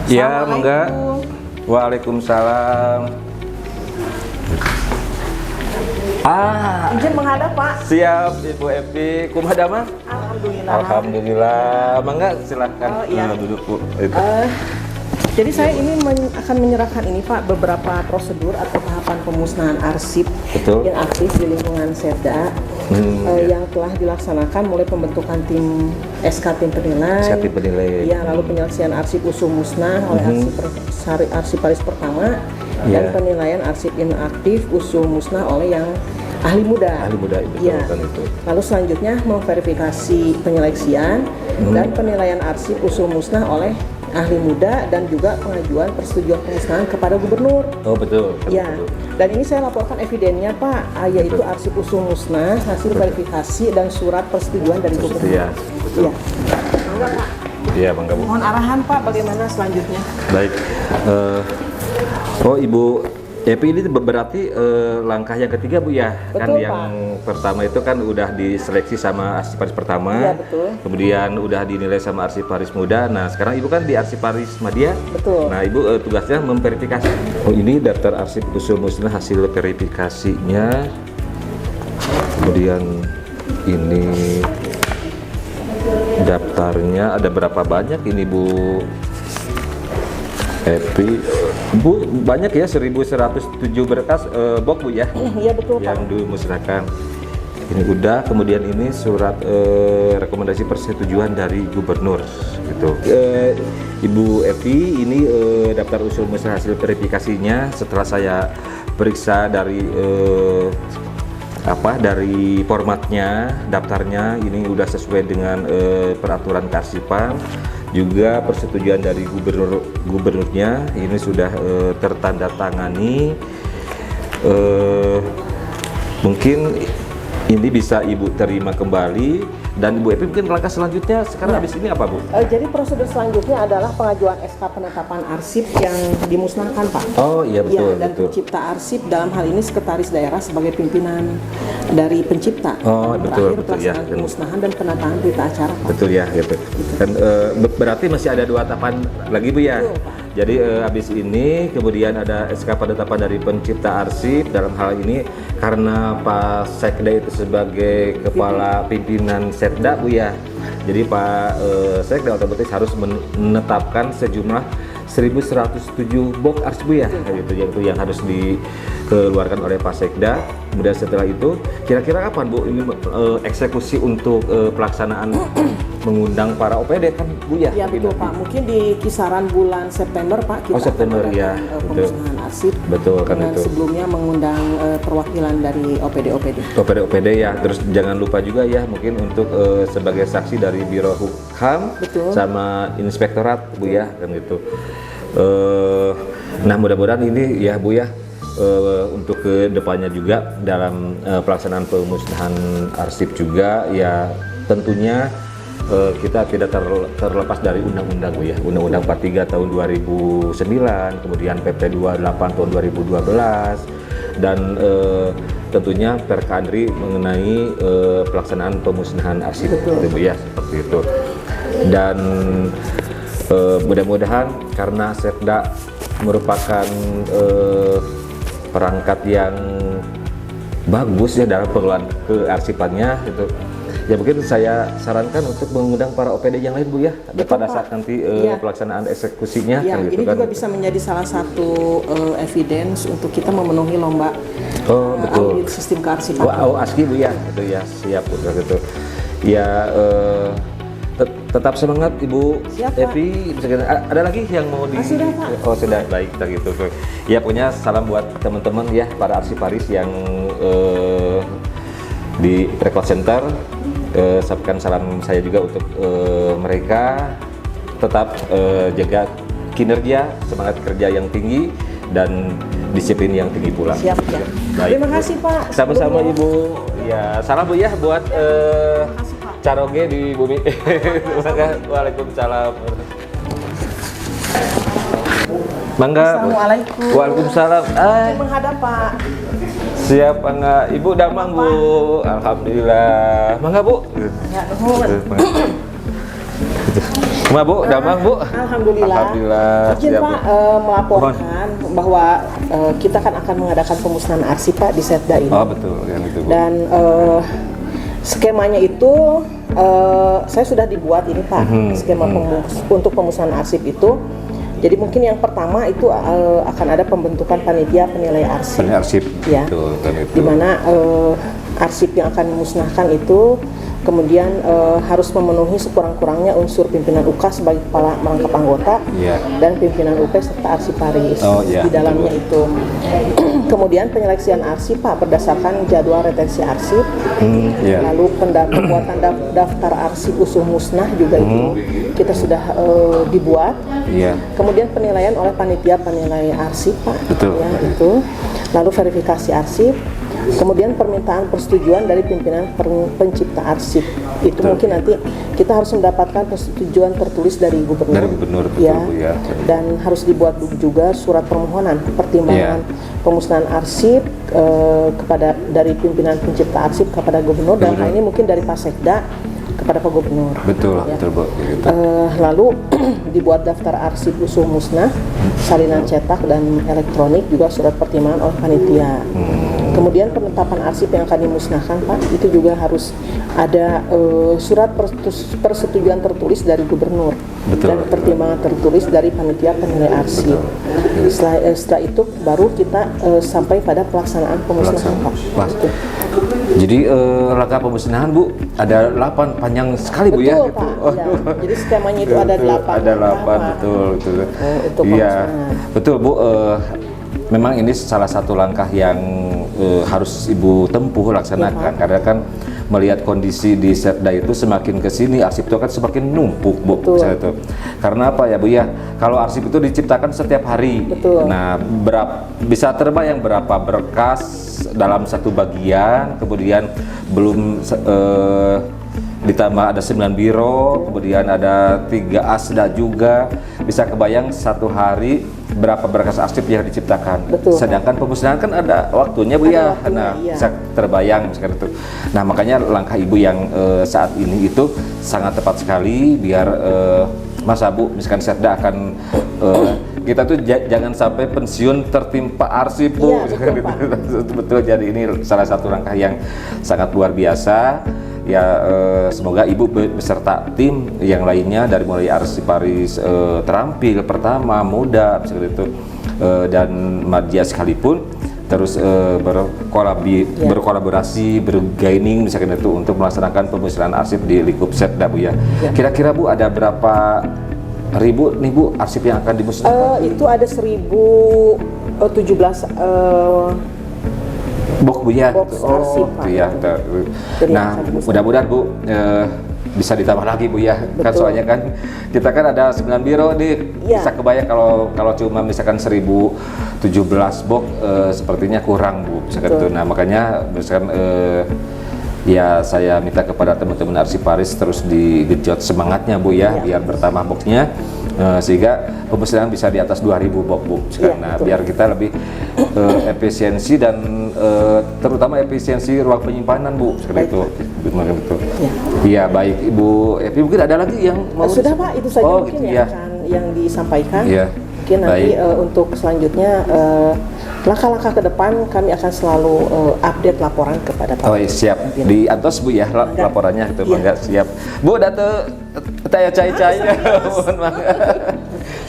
Ya, mangga. Waalaikumsalam. Izin menghadap, Pak. Siap, Ibu Epi. Kumaha mah? Alhamdulillah. Alhamdulillah. Mangga silahkan iya. duduk, Bu. Jadi saya ini akan menyerahkan ini, Pak, beberapa prosedur atau tahapan pemusnahan arsip Betul. yang aktif di lingkungan Setda yang telah dilaksanakan mulai pembentukan tim SK tim penilai, ya, lalu penyelesaian arsip usul musnah oleh arsiparis pertama dan penilaian arsip inaktif usul musnah oleh yang ahli muda. Ahli muda itu. Ya. Lalu selanjutnya memverifikasi penyeleksian dan penilaian arsip usul musnah oleh ahli muda dan juga pengajuan persetujuan pemusnahan kepada gubernur. Oh betul. Ya. Betul. Dan ini saya laporkan evidennya, Pak, yaitu arsip usul musnah, hasil verifikasi dan surat persetujuan dari gubernur. Ya. Betul. Ya. Mangga, Pak. Iya, mangga, Bu. Mohon arahan, Pak, bagaimana selanjutnya? Baik. Oh, Ibu Epi, ini berarti langkah yang ketiga, Bu, ya? Betul, Kan yang Pak. pertama itu kan udah diseleksi sama arsiparis pertama. Iya, betul. Kemudian udah dinilai sama arsiparis muda. Nah, sekarang Ibu kan di arsiparis media. Betul. Nah, Ibu tugasnya memverifikasi. Oh, ini daftar arsip usul musnah hasil verifikasinya. Kemudian ini daftarnya ada berapa banyak ini, Bu Epi? Bu, banyak ya, 1107 berkas box, Bu, ya? Iya, betul, Pak. Yang dimusnahkan. Ini udah, kemudian ini surat rekomendasi persetujuan dari gubernur gitu. Ibu Evi, ini daftar usul musnah hasil verifikasinya setelah saya periksa dari dari formatnya, daftarnya ini udah sesuai dengan peraturan kearsipan, juga persetujuan dari gubernurnya ini sudah tertandatangani. Mungkin ini bisa Ibu terima kembali, dan Ibu Epi mungkin langkah selanjutnya sekarang habis ini apa, Bu? Jadi prosedur selanjutnya adalah pengajuan SK penetapan arsip yang dimusnahkan, Pak. Oh iya, betul. Ya, dan betul. pencipta arsip dalam hal ini sekretaris daerah sebagai pimpinan dari pencipta. Oh, betul, Terakhir betul, ya. pelaksanaan pemusnahan dan penataan berita acara, Pak. Betul ya, gitu. Dan berarti masih ada 2 tahapan lagi, Bu, ya? Betul, Pak. Jadi habis ini kemudian ada SK penetapan dari pencipta arsip. Dalam hal ini karena Pak Sekda itu sebagai kepala pimpinan Setda, Bu, ya. Jadi Pak Sekda otomatis harus menetapkan sejumlah 1107 box arsip, Bu, ya. Gitu, yang harus dikeluarkan oleh Pak Sekda. Kemudian setelah itu kira-kira kapan, Bu, ini eksekusi untuk pelaksanaan mengundang para OPD kan, Bu, ya? Ya, betul, Pak. Mungkin di kisaran bulan September, Pak, kita September, akan ya. pemusnahan arsip. Betul, kan dengan itu. sebelumnya mengundang perwakilan dari OPD-OPD. OPD ya. Terus jangan lupa juga ya, mungkin untuk sebagai saksi dari Biro Hukum sama Inspektorat, Bu, ya, kan gitu. Nah, mudah-mudahan ini ya, Bu, ya, untuk ke depannya juga dalam pelaksanaan pemusnahan arsip juga ya, tentunya kita tidak terlepas dari undang-undang, Bu, ya. Undang-Undang 43 tahun 2009, kemudian PP 28 tahun 2012, dan tentunya Perkandri mengenai pelaksanaan pemusnahan arsip, gitu, Bu, ya, seperti itu. Dan mudah-mudahan karena Setda merupakan perangkat yang bagus ya dalam pengelolaan kearsipannya, gitu. Ya, mungkin saya sarankan untuk mengundang para OPD yang lain, Bu, ya, pada saat nanti pelaksanaan eksekusinya. Ya, kan, gitu, ini kan. juga bisa menjadi salah satu evidence untuk kita memenuhi lomba betul. audit sistem kearsipan. Oh, ASKI, Bu, ya, gitu ya, siap, gitu. Ya, tetap semangat, Ibu Epi. Ada lagi yang mau Sudah, Pak. Oh, sudah, baik, gitu. Ya, punya salam buat teman-teman ya, para arsiparis yang di Record Center. Sampaikan salam saya juga untuk mereka. Tetap jaga kinerja, semangat kerja yang tinggi, dan disiplin yang tinggi pula. Siap, ya. Baik, Terima kasih, Pak. Sama-sama, Ibu. Ya, salam, Bu, ya, buat kasih, Pak. Caroge di bumi. Waalaikumsalam. Mangga. Assalamualaikum. Waalaikumsalam. Menghadap, Pak. Siap, Mangga. Ibu damang, Bu. Alhamdulillah. Mangga, Bu. Ya, nuhun. Mbak Bu, damang Bu. Alhamdulillah. Alhamdulillah. Izin Siap, Pak melaporkan bahwa kita kan akan mengadakan pemusnahan arsip Pak di Setda ini. Oh betul, yang itu Bu. Dan skemanya itu saya sudah dibuat ini Pak, skema untuk pemusnahan arsip itu. Jadi mungkin yang pertama itu akan ada pembentukan panitia penilai arsip. Penilai arsip, Ya. betul kan itu. Di mana arsip yang akan dimusnahkan itu kemudian harus memenuhi sekurang-kurangnya unsur pimpinan UK sebagai kepala merangkap anggota dan pimpinan UP serta arsiparis di dalamnya itu. Kemudian penyeleksian arsip Pak berdasarkan jadwal retensi arsip, lalu pembuatan daftar arsip usul musnah juga itu kita sudah dibuat. Kemudian penilaian oleh panitia penilai arsip Pak, ya itu. Lalu verifikasi arsip. Kemudian permintaan persetujuan dari pimpinan pencipta arsip itu mungkin nanti kita harus mendapatkan persetujuan tertulis dari gubernur, betul, ya. Dan harus dibuat juga surat permohonan pertimbangan pemusnahan arsip dari pimpinan pencipta arsip kepada gubernur. Dalam hal ini mungkin dari Pak Sekda kepada Pak Gubernur. Betul, ya. betul Bu. Gitu. Lalu dibuat daftar arsip usul musnah, salinan cetak dan elektronik juga surat pertimbangan oleh panitia. Kemudian penetapan arsip yang akan dimusnahkan Pak itu juga harus ada surat persetujuan tertulis dari gubernur dan pertimbangan tertulis dari panitia penilai arsip. Setelah itu baru kita sampai pada pelaksanaan pemusnahan Pak. Jadi langkah pemusnahan Bu ada 8, panjang sekali Bu ya. Betul Pak. Ya. Jadi skemanya itu ada 8. Ada 8 betul. Untuk pemusnahan. Betul Bu. Memang ini salah satu langkah yang harus Ibu tempuh laksanakan karena kan melihat kondisi di Setda itu semakin ke sini arsip itu kan semakin numpuk Bu. Itu. Karena apa ya Bu ya? Kalau arsip itu diciptakan setiap hari. Nah, bisa terbayang berapa berkas dalam satu bagian, kemudian belum ditambah ada 9 biro, kemudian ada 3 asda juga. Bisa kebayang satu hari berapa berkas arsip yang diciptakan. Sedangkan pemusnahan kan ada waktunya Bu ya. Nah, bisa terbayang misalkan itu. Nah, makanya langkah Ibu yang saat ini itu sangat tepat sekali biar Mas Abu misalkan Setda akan kita tuh jangan sampai pensiun tertimpa arsip Bu. Betul, jadi ini salah satu langkah yang sangat luar biasa. Ya semoga Ibu beserta tim yang lainnya dari mulai arsiparis terampil pertama muda seperti itu dan media sekalipun terus berkolaborasi bergaining misalkan itu untuk melaksanakan pemusnahan arsip di lingkup Setda Bu ya. Kira-kira Bu ada berapa ribu nih Bu arsip yang akan dimusnahkan? Itu ada 1017 box Bu ya. Arsip, ya. Nah, mudah-mudahan Bu bisa ditambah lagi Bu ya. Kan soalnya kan kita kan ada 9 biro nih. Bisa kebayang kalau cuma misalkan 1017 box sepertinya kurang Bu. Misalkan itu. Nah, makanya misalkan ya saya minta kepada teman-teman arsiparis terus digenjot semangatnya Bu ya, biar bertambah boxnya sehingga pemusnahan bisa di atas 2000 box Bu. Nah, biar kita lebih efisiensi dan terutama efisiensi ruang penyimpanan Bu, seperti itu. Iya, baik Ibu Evi, mungkin ada lagi yang mau sudah Pak, itu saja mungkin yang akan yang disampaikan. Mungkin nanti untuk selanjutnya langkah-langkah ke depan kami akan selalu update laporan kepada Pak. Siap. Di Antos Bu ya laporannya itu Bangga siap. Bu datu taya cai-cai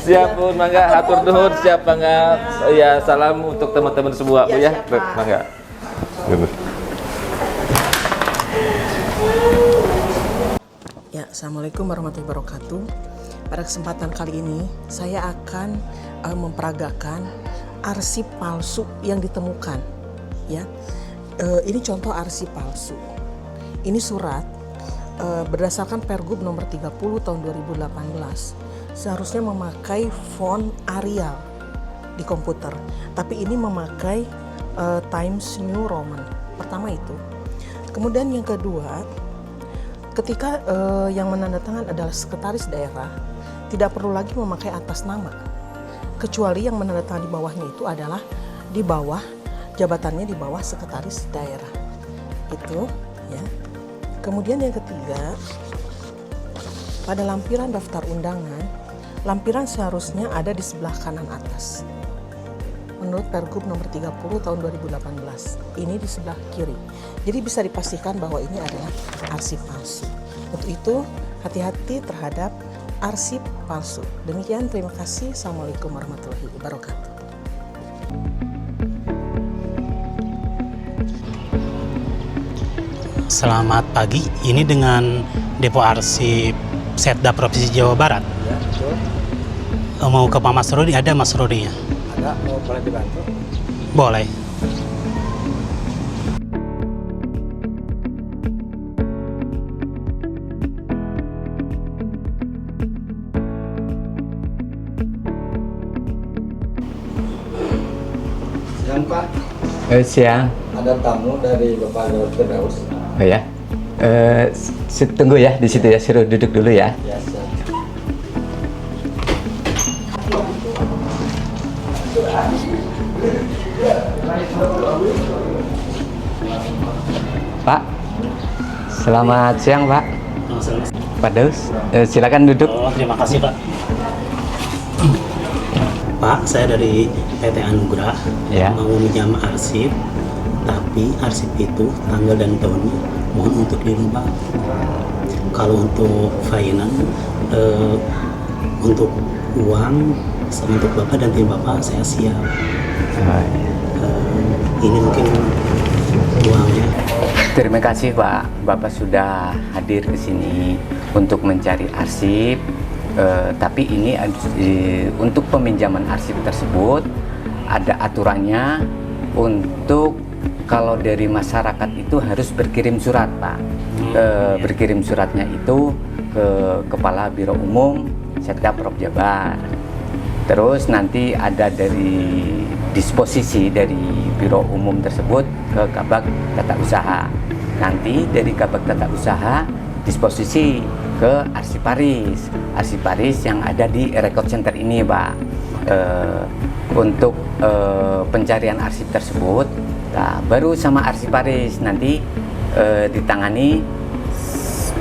siap Bu Mangga hatur nuhun siap Bangga. Ya salam untuk teman-teman semua Bu ya. Bangga. Ya, assalamualaikum warahmatullahi wabarakatuh. Pada kesempatan kali ini saya akan memperagakan arsip palsu yang ditemukan. Ya, ini contoh arsip palsu. Ini surat berdasarkan Pergub nomor 30 tahun 2018. Seharusnya memakai font Arial di komputer, tapi ini memakai Times New Roman. Pertama itu. Kemudian yang kedua, ketika yang menandatangan adalah sekretaris daerah, tidak perlu lagi memakai atas nama, kecuali yang menandatangani di bawahnya itu adalah di bawah jabatannya di bawah sekretaris daerah itu ya. Kemudian yang ketiga, pada lampiran daftar undangan, lampiran seharusnya ada di sebelah kanan atas. Menurut Pergub nomor 30 tahun 2018, ini di sebelah kiri. Jadi bisa dipastikan bahwa ini adalah arsip palsu. Untuk itu, hati-hati terhadap arsip palsu. Demikian, terima kasih. Assalamualaikum warahmatullahi wabarakatuh. Selamat pagi, ini dengan Depo Arsip Setda Provinsi Jawa Barat. Ya, betul. Mau ke Pak Mas Rudi, ada Mas Rudinya? Ada, mau boleh dibantu? Boleh. Siang, Pak. Siang. Ada tamu dari Bapak Gawat Firdaus. Oh ya. Tunggu ya di situ ya, suruh duduk dulu ya. Ya, siap. Pak. Selamat siang, Pak. Pak Daus, silakan duduk. Oh, terima kasih Pak. Pak, saya dari PT Anugrah Ya. mau minjam arsip, tapi arsip itu tanggal dan tahunnya mohon untuk dirubah. Kalau untuk finance, untuk uang, untuk Bapak dan tim Bapak saya siap. Ini mungkin uangnya. Terima kasih, Pak. Bapak sudah hadir ke sini untuk mencari arsip. Tapi ini untuk peminjaman arsip tersebut ada aturannya. Untuk kalau dari masyarakat itu harus berkirim surat, Pak. Berkirim suratnya itu ke Kepala Biro Umum Setda Prov Jabar. Terus nanti ada dari disposisi dari Biro Umum tersebut ke Kabag Tata Usaha. Nanti dari Kabag Tata Usaha disposisi ke Arsiparis. Arsiparis yang ada di Record Center ini, Pak. Untuk pencarian arsip tersebut, nah, baru sama Arsiparis nanti ditangani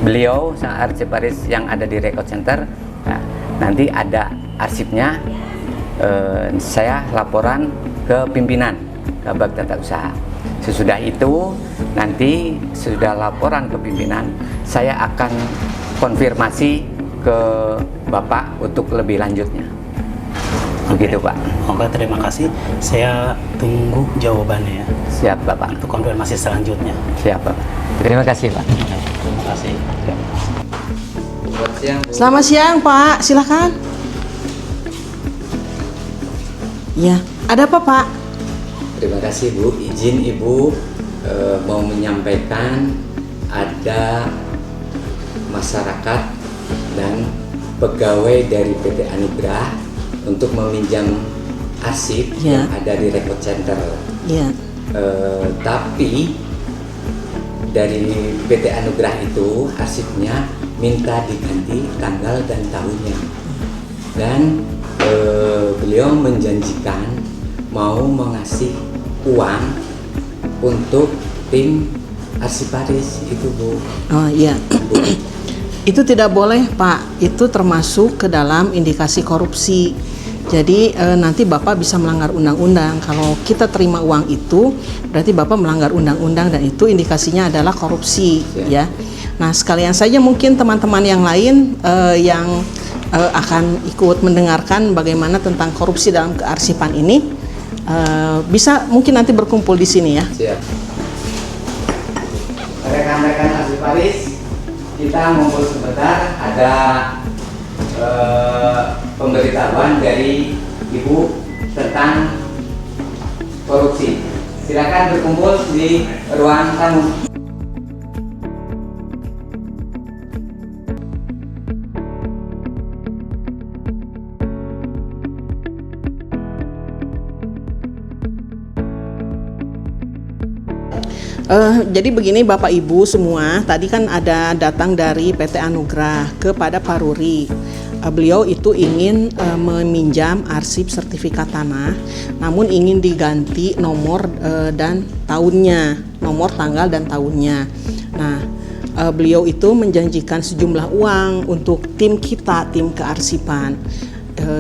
beliau sama Arsiparis yang ada di Record Center. Nah, nanti ada arsipnya, saya laporan ke pimpinan Kabag Tata Usaha. Sesudah itu nanti sudah laporan ke pimpinan, saya akan konfirmasi ke Bapak untuk lebih lanjutnya. Begitu, Pak. Oke, terima kasih. Saya tunggu jawabannya ya. Siap, Bapak. Untuk konfirmasi selanjutnya. Siap, Bapak. Terima kasih, Pak. Terima kasih. Selamat siang, Bu. Selamat siang, Pak. Silakan. Ya, ada apa, Pak? Terima kasih, Bu. Izin Ibu mau menyampaikan ada masyarakat dan pegawai dari PT Anugrah untuk meminjam arsip Ya. yang ada di Record Center. Ya. Tapi dari PT Anugrah itu arsipnya minta diganti tanggal dan tahunnya. Dan beliau menjanjikan mau mengasih uang untuk tim Arsiparis itu, Bu. Oh iya. Bu. Itu tidak boleh, Pak. Itu termasuk ke dalam indikasi korupsi. Jadi nanti Bapak bisa melanggar undang-undang. Kalau kita terima uang itu, berarti Bapak melanggar undang-undang dan itu indikasinya adalah korupsi, ya. Nah, sekalian saja mungkin teman-teman yang lain yang akan ikut mendengarkan bagaimana tentang korupsi dalam kearsipan ini, bisa mungkin nanti berkumpul di sini ya. Siap. Rekan-rekan Arsiparis, kita ngumpul sebentar. Ada pemberitahuan dari Ibu tentang korupsi. Silakan berkumpul di ruang tamu. Jadi begini Bapak Ibu semua, tadi kan ada datang dari PT Anugrah kepada Pak Ruri. Beliau itu ingin meminjam arsip sertifikat tanah, namun ingin diganti nomor dan tahunnya, nomor tanggal dan tahunnya. Nah, beliau itu menjanjikan sejumlah uang untuk tim kita, tim kearsipan.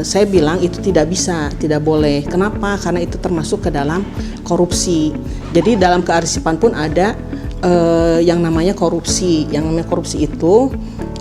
Saya bilang itu tidak bisa, tidak boleh. Kenapa? Karena itu termasuk ke dalam korupsi. Jadi dalam kearsipan pun ada yang namanya korupsi. Yang namanya korupsi itu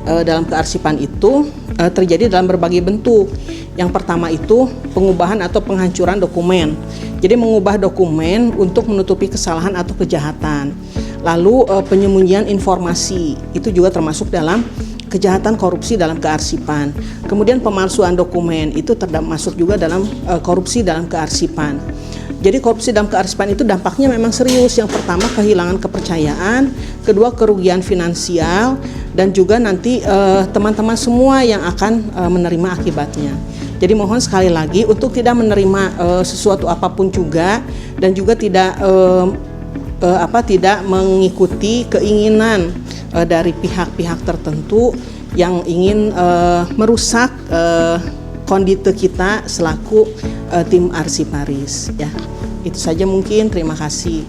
dalam kearsipan itu terjadi dalam berbagai bentuk. Yang pertama itu pengubahan atau penghancuran dokumen. Jadi mengubah dokumen untuk menutupi kesalahan atau kejahatan. Lalu penyembunyian informasi itu juga termasuk dalam kejahatan korupsi dalam kearsipan. Kemudian pemalsuan dokumen itu termasuk juga dalam korupsi dalam kearsipan. Jadi korupsi dalam kearsipan itu dampaknya memang serius. Yang pertama kehilangan kepercayaan, kedua kerugian finansial, dan juga nanti teman-teman semua yang akan menerima akibatnya. Jadi mohon sekali lagi untuk tidak menerima sesuatu apapun juga, dan juga tidak mengikuti keinginan dari pihak-pihak tertentu yang ingin merusak kondite kita selaku tim Arsiparis. Ya, itu saja mungkin. Terima kasih.